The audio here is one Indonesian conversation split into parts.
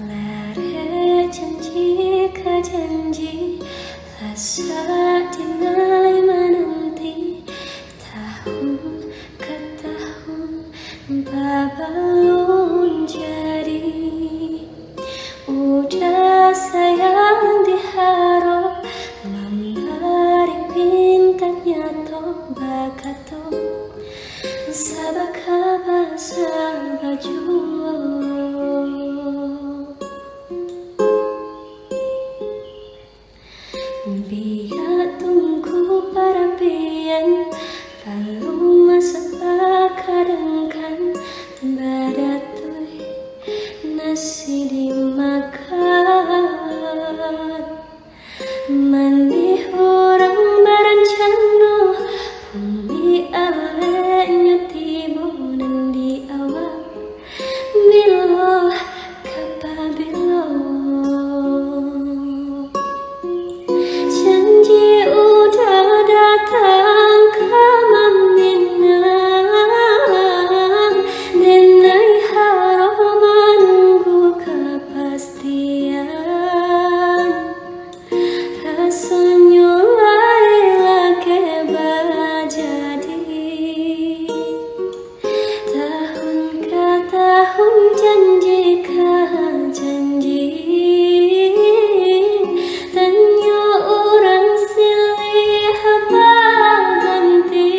Lari janji ke janji, rasa dinai menanti, tahun ke tahun babalun jadi. Udah sayang diharap, memberi pintanya toh bakato, sabaka basa baju. Biar tunggu perapian, lalu masa kadangkan badatui nasi dimakan. Mandi orang berencana, bumi alenya tibunan di awal. Bilo kapabilo, janji udah datang ke Minang, denai harap menunggu kepastian. Rasanya lagi berjadi, tahun ke tahun janji ke janji. Tanya orang silih apa ganti,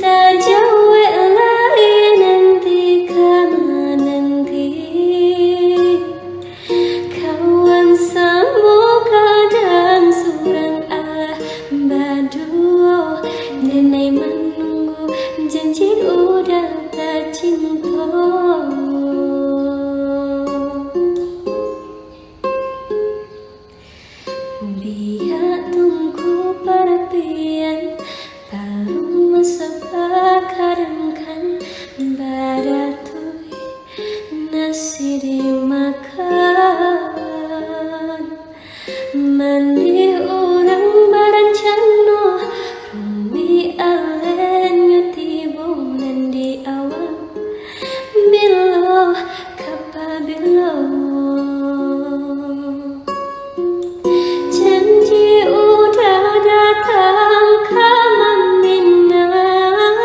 tak jauh lain nanti kamu nanti. Kawan semua kadang surang badu, nenai menunggu janji udah tak cinta. Biar tunggu perapian, lalu masa kadangkan badatui nasi dimakan. Mandi orang berencana, rumi alenya tibunan di awal. Bilo kapabilo, janji udah datang ke Minang,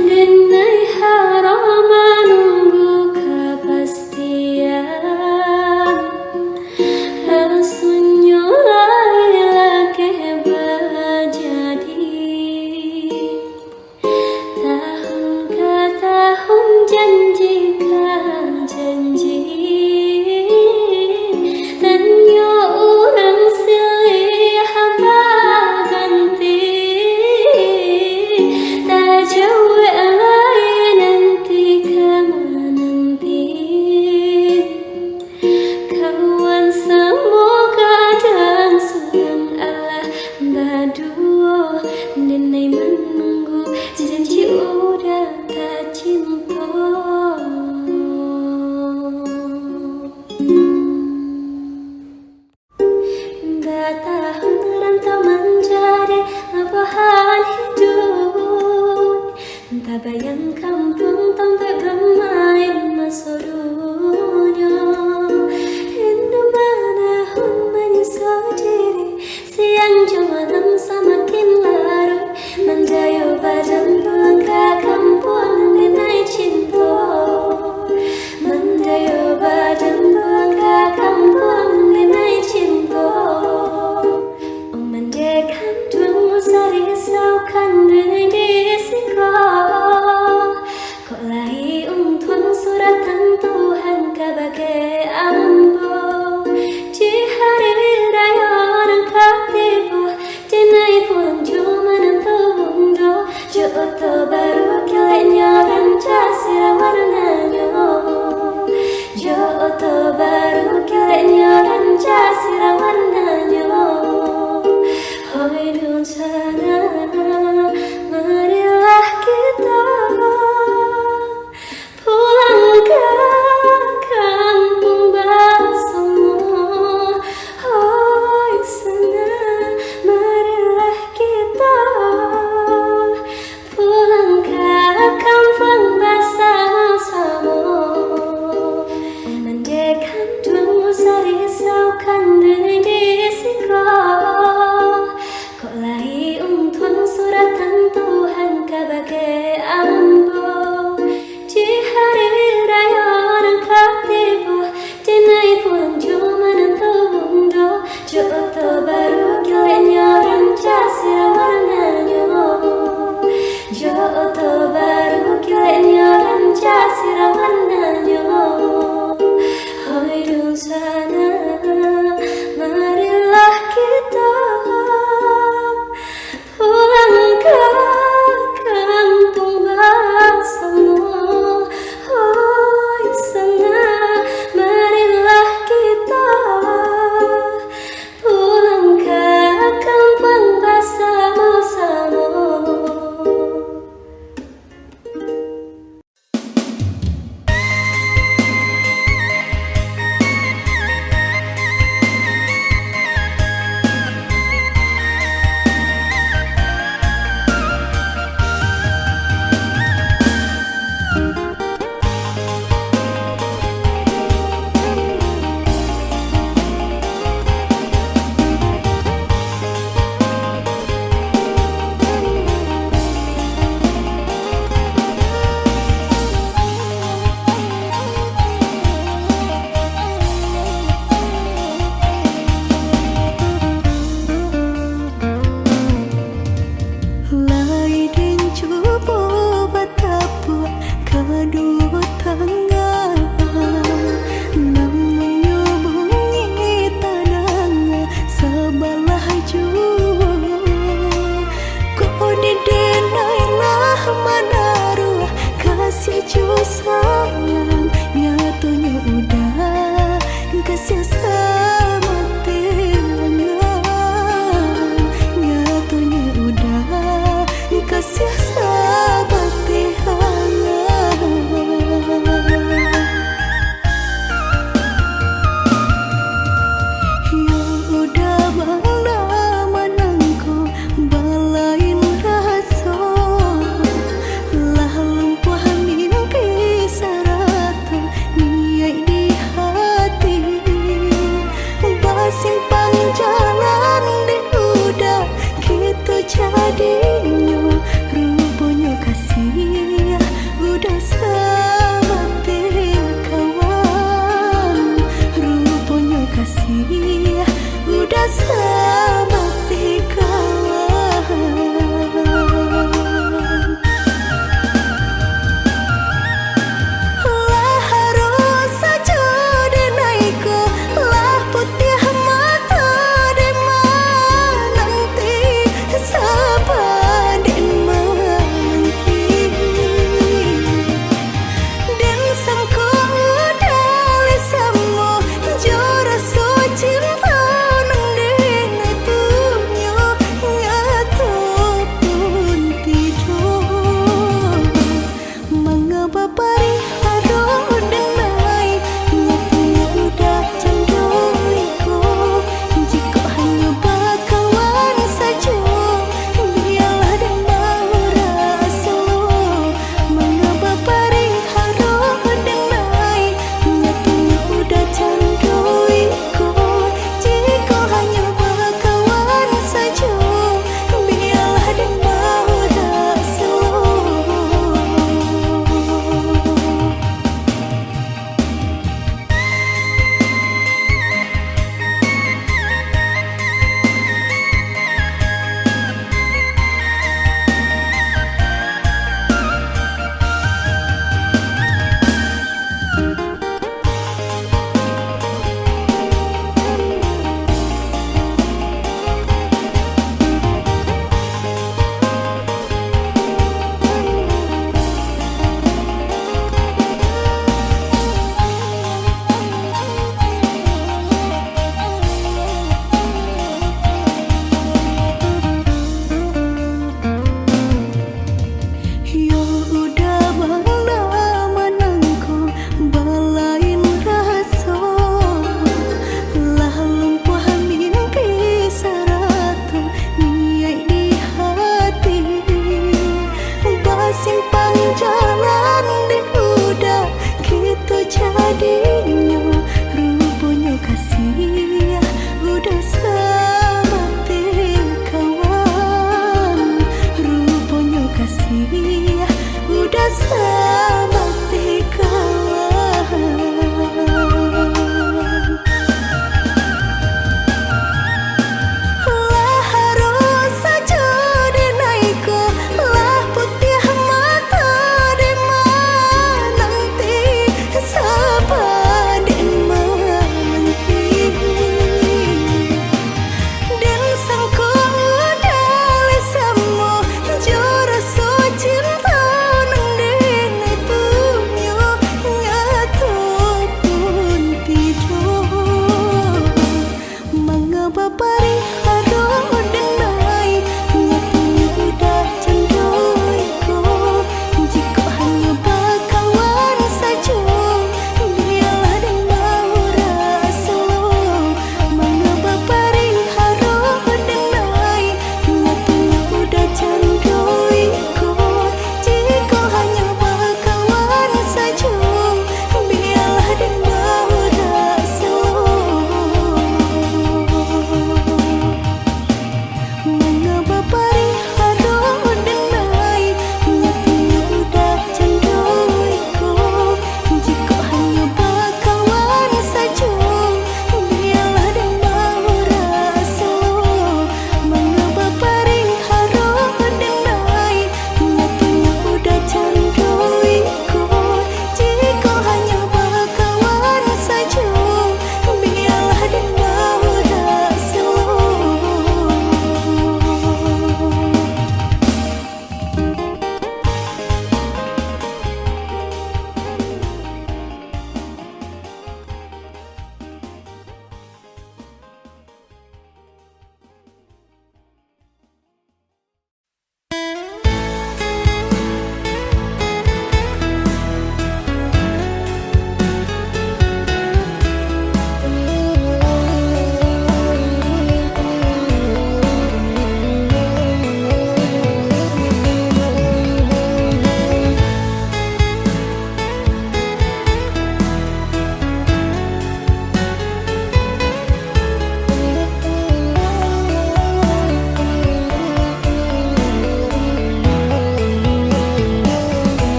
denai harap menunggu kepastian. Rasanya lagi berjadi, tahun ke tahun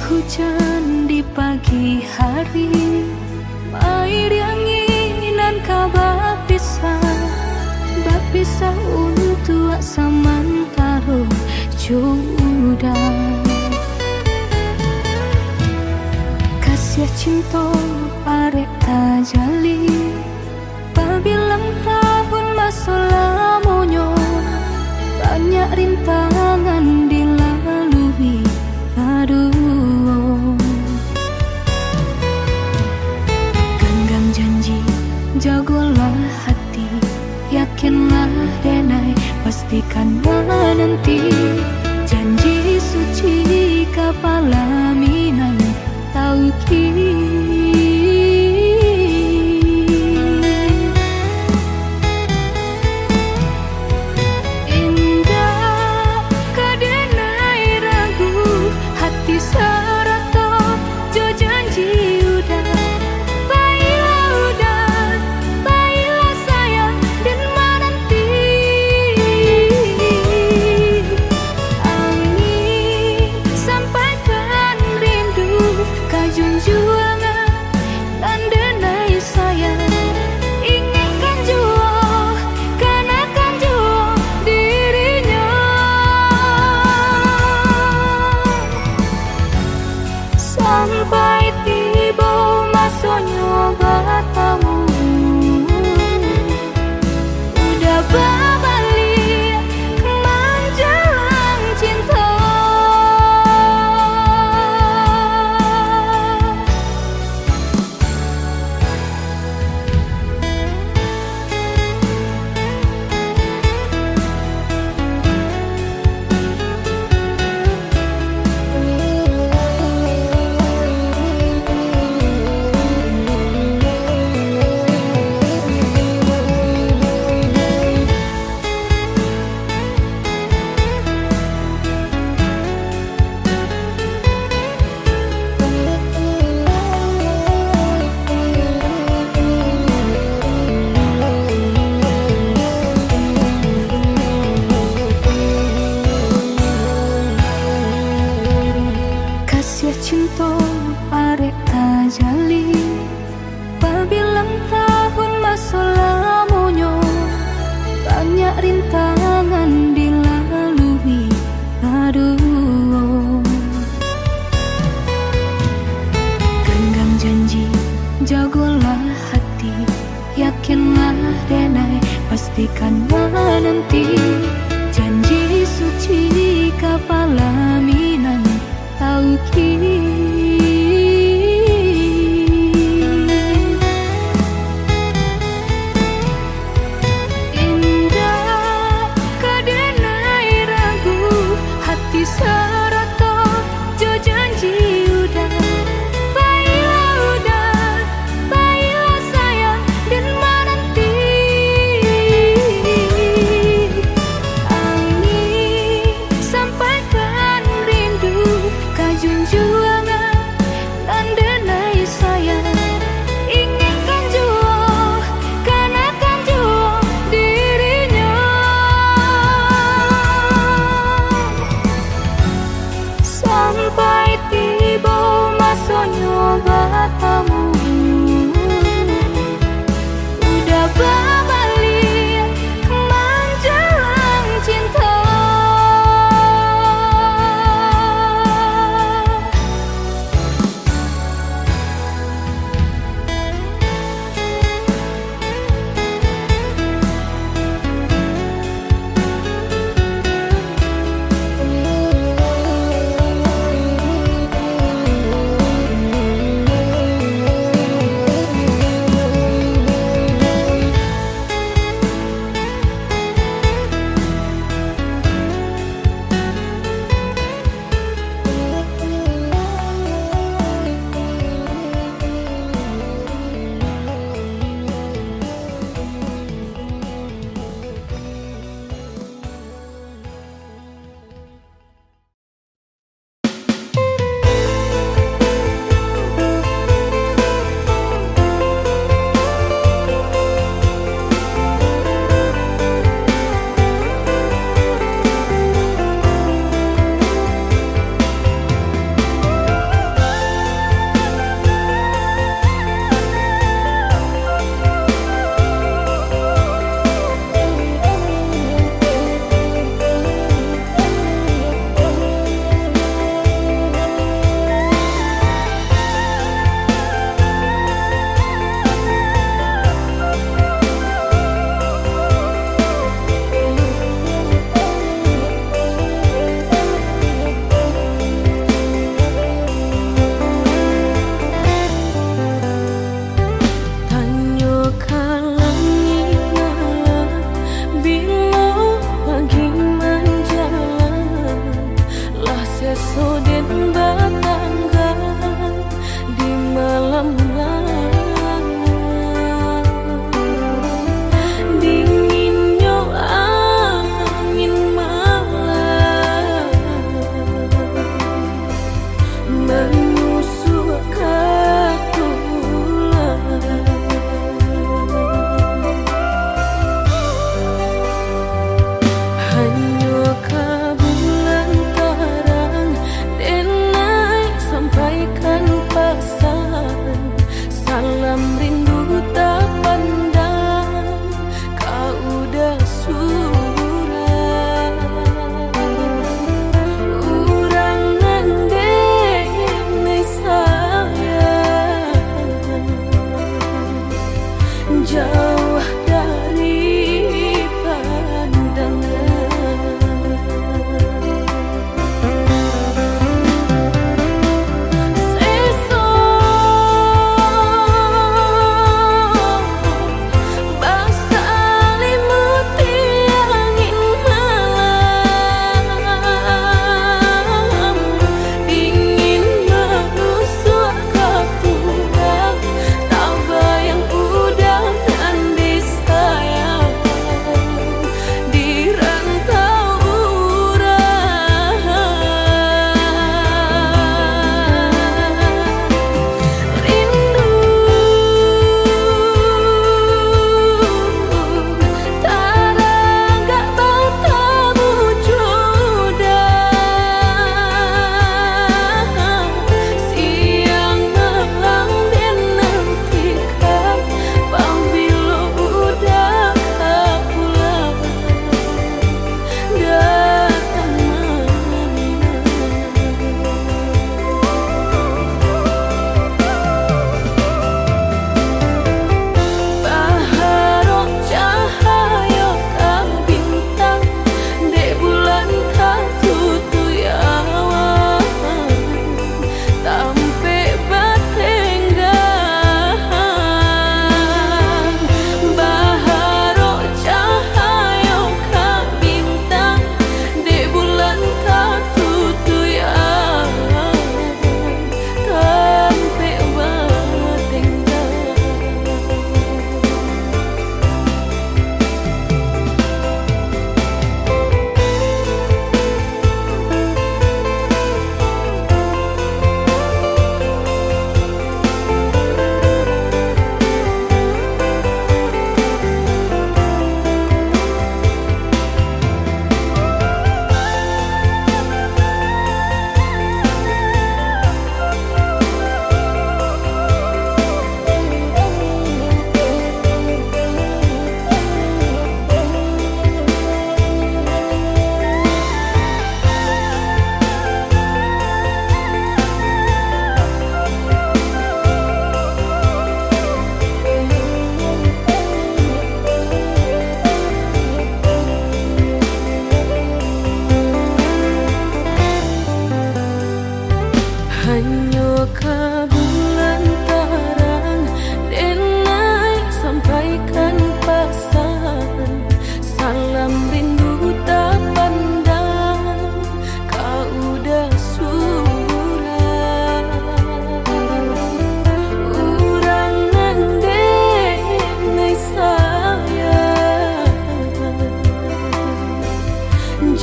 hujan di pagi hari, mai dianginan kabar pisah untuk samantaro jodoh. Kasih cinta arek tajali, pabilang tahun masa lamonyo, banyak rintangan dilalui. Aduh, genggam janji, jagolah hati, yakinlah denai. pastikan menanti janji suci kepala Minang Tauhid. Indah kadenai ragu hati serata jo janji udah. Baiklah sayang dan menanti angin sampaikan rindu kajung juangan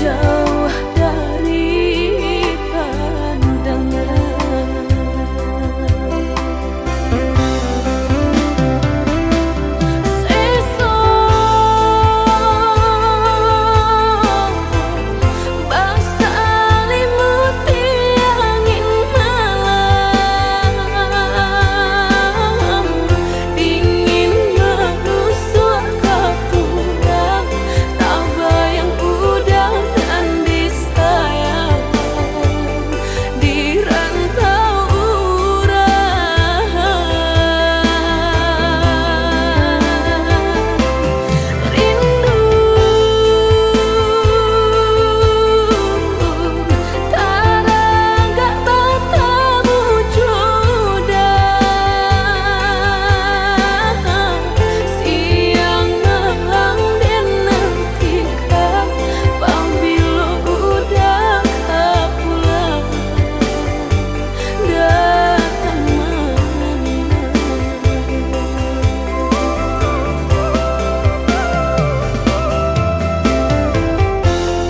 jauh dari pandangan. Sesok basah limuti angin malam, dingin menusuk ke pundak, tak bayang udah dan disayang di rantau urang. Rindu tarangga bertemu wujudan, siang malam dinantikan pambilo udah kapulang datang menina.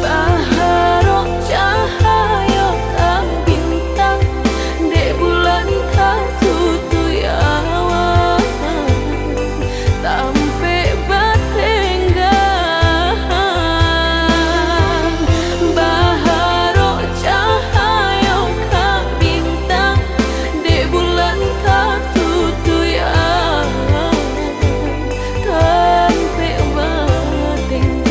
Baharok cahaya kang bintang, dek bulan kang tutui awan, tampe batenggang. Baharok cahaya kang bintang, dek bulan kang tutui awan, tampe batenggang.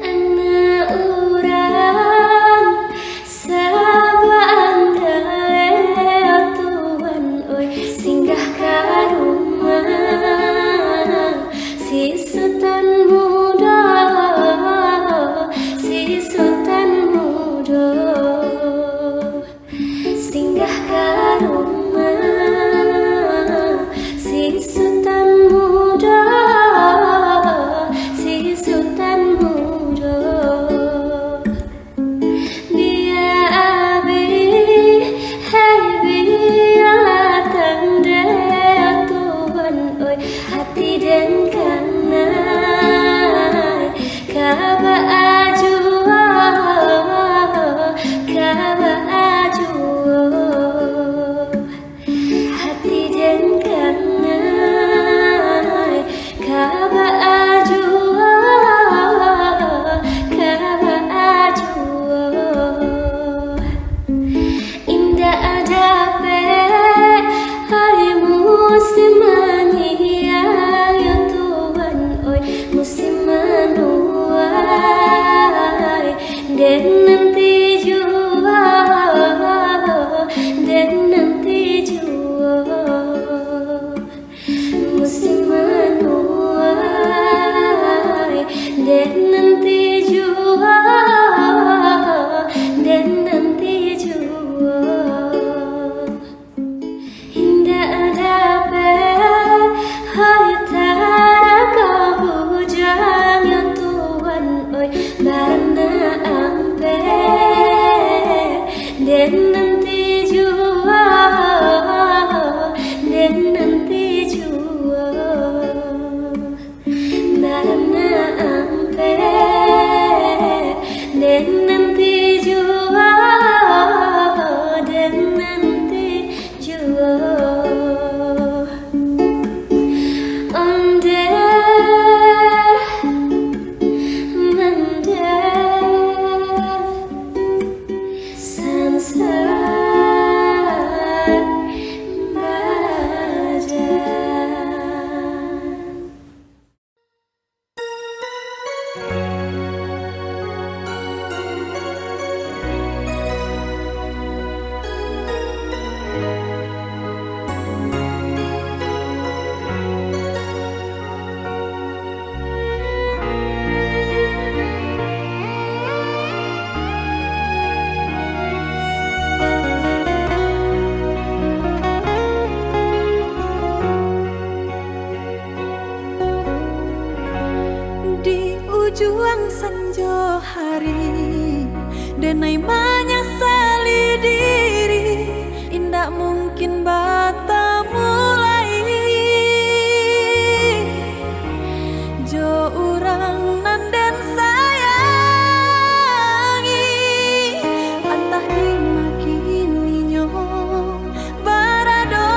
Ana urang sabaan daleo Tuhan, oi singgah ka rumah si Sultan muda, si Sultan muda, singgah ka rumah si Sultan muda, si Sultan muda. Dia abi, hai biarlah tanda Tuhan, oi hati dan kanai kaba ajua, kaba ajua, hati dan kanai kaba ajua, kaba ajua. Indah ada pe, hai musim mania ya Tuhan, oi musim menuai, dan nanti jua, dan nanti jua, musim menuai, dan nanti jua, dan nanti jua. Indah ada pe, hai taraga bujang ya Tuhan, oi barana ampe, dan nanti jua, dan nanti jua, barana ampe. sanjo hari denai menyesali diri, indak mungkin bata mulai jo urang nanden sayangi antah dimakini nyo barado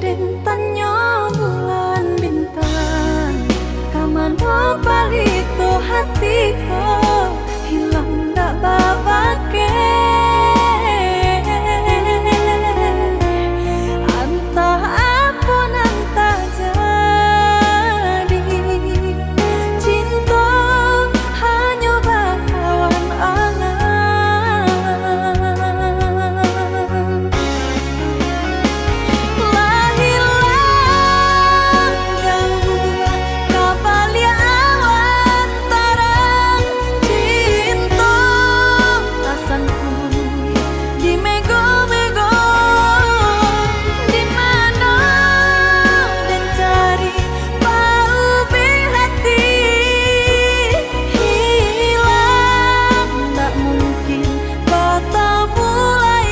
den tanyo bulan bintang kamano palito hatiko hilang dak babake antah apun antah jadi cinta hanya bakawan angan lahilang jauh kabalia awan tarang cinta rasanku di mego-mego di mana dan cari paubi hati hilang tak mungkin bata mulai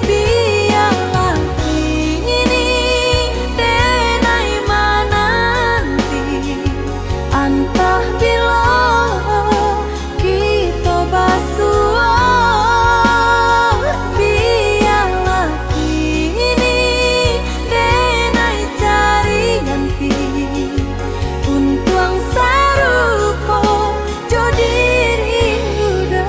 biarlah ini denai mananti antah bila kita basuh biarlah ini denai cari ganti untuang sarupo jo diri udah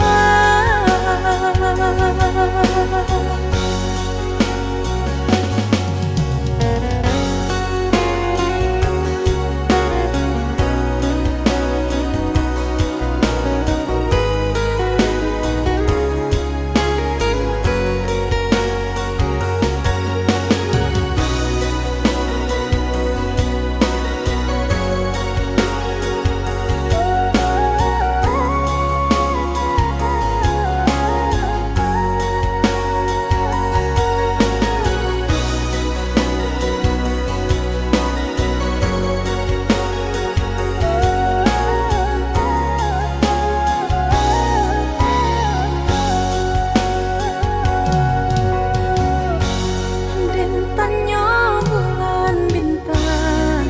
den tanyo bulan bintang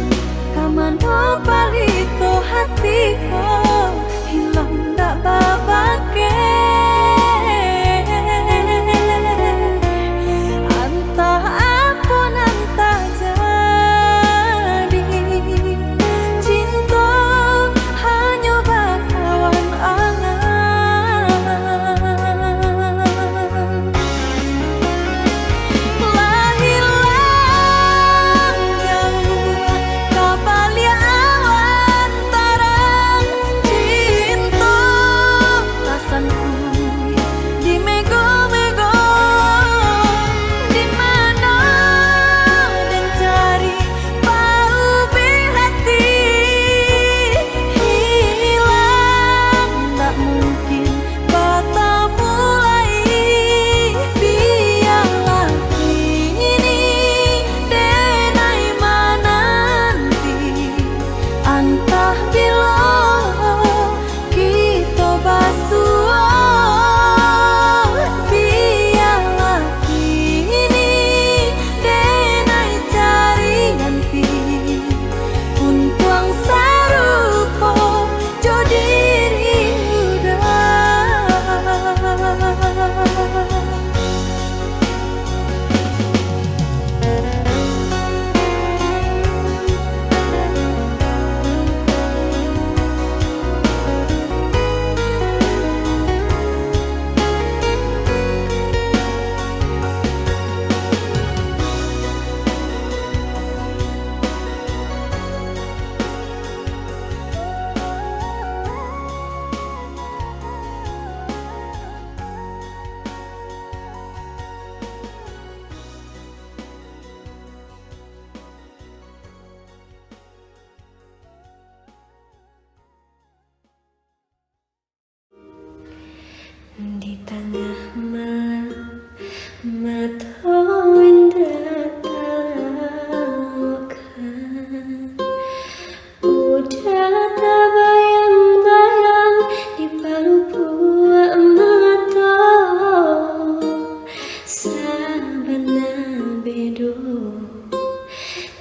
kamano palito hatiko hilang dak babake antah apun antah jadi cinta hanya bakawan angan lahilang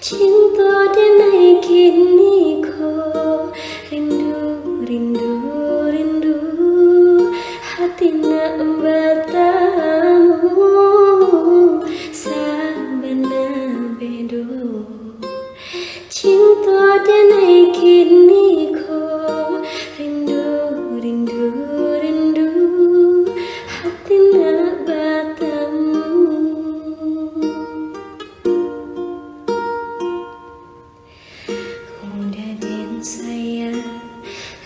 Cinta dinaikin niko, rindu, rindu, rindu, hati nak bertamu, sabana bedo. Cinta dinaikin niko, rindu, rindu, rindu, hati nak bertamu. Udah den sayang,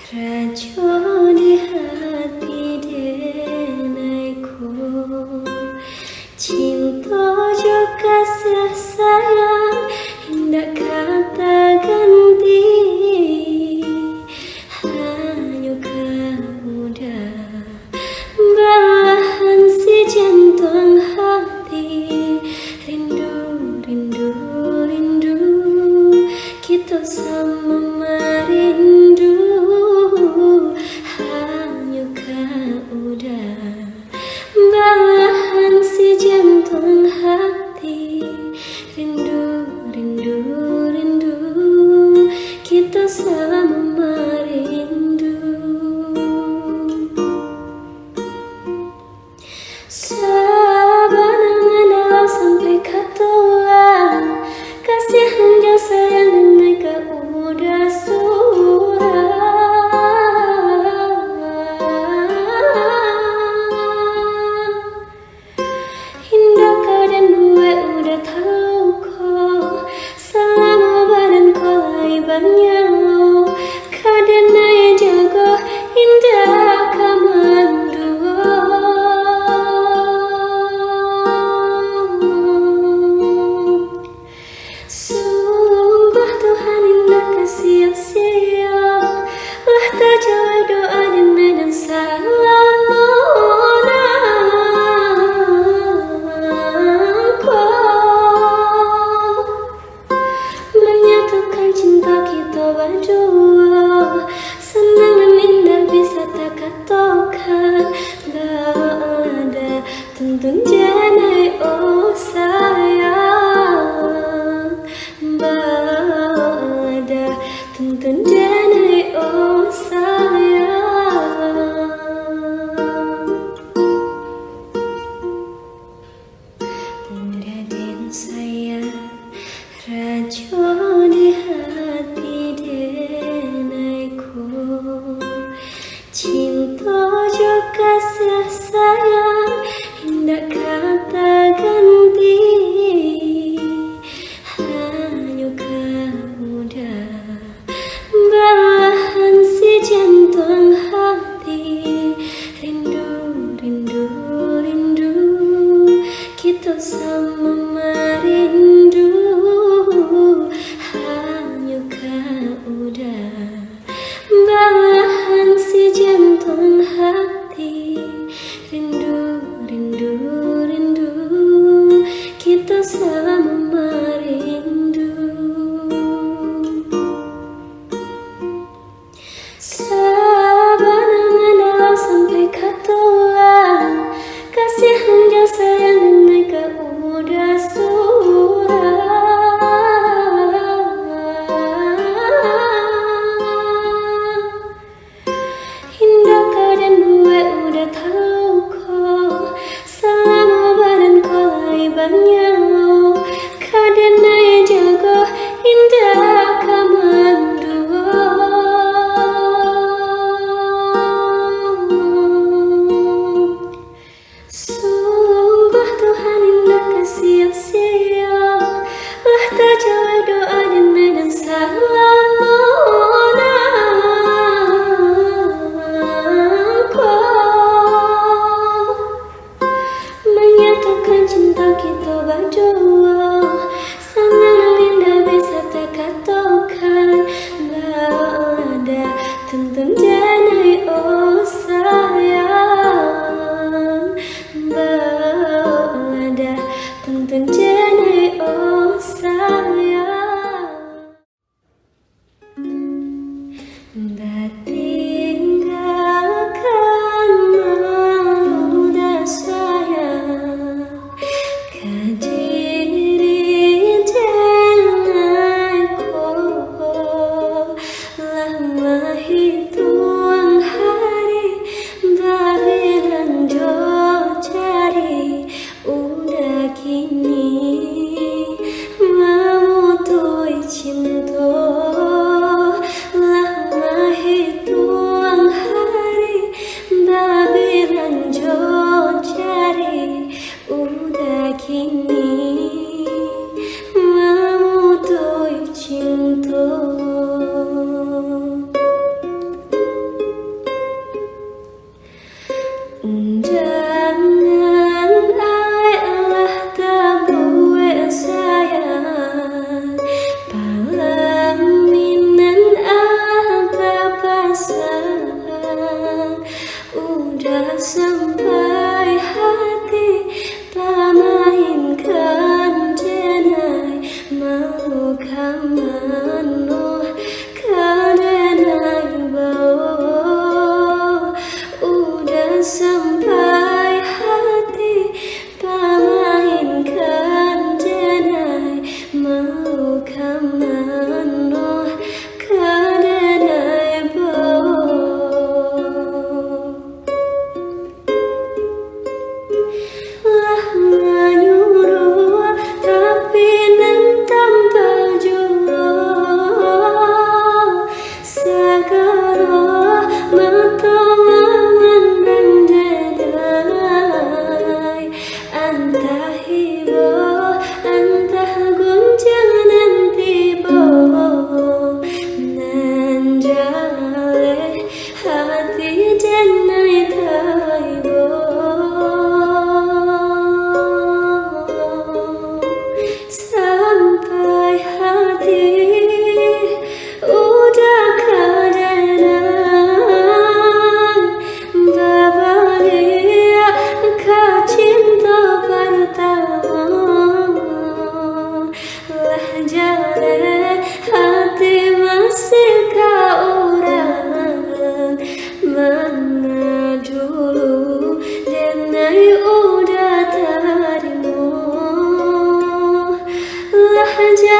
rajo di hati denaiku. Cinta jo kasih sayang, hendak kata ganti. Hanya kau dah belahan si jantung hati. Rindu, rindu, rindu, kita sama merindu. Hanya kau dah belahan si jantung hati. Rindu, rindu, rindu, kita sama merindu. Sabana mendalam sampai katulang, kasih hingga sayang dan mereka udah surang. Indah keadaan gue udah terluka, selama badan kau lagi banyak. Keadaan yang jago indah kamandua. Sungguh Tuhan indah kasih-sia, lah tak jauh doa dan salammu. Menyatukan cinta kita berdua, senang dan indah bisa tak katakan. Ada tuntun janai oh sayang, ada tuntun janai oh sayang. Udah den sayang, rajo di hati denaiku. Cinta jo kasih sayang, hendak kata ganti. Hanya kau dah belahan si jantung hati. Rindu, rindu, rindu, kita sama merindu. Hanya kau dah belahan si jantung hati. Rindu, rindu, rindu, kita sama merindu. Sabana mendalam sampai katulang, kasih hingga sayang dan mereka udah surang. Indah keadaan gue udah terluka, selama badan kau lagi banyak. Keadaan yang jago indah kamandua. Sungguh Tuhan indah kasih-sia, lah tak jauh doa dan salammu. Menyatukan cinta kita berdua, senang dan indah bisa tak katakan. Ada tuntun janai oh sayang, ada tuntun janai oh sayang. bahagia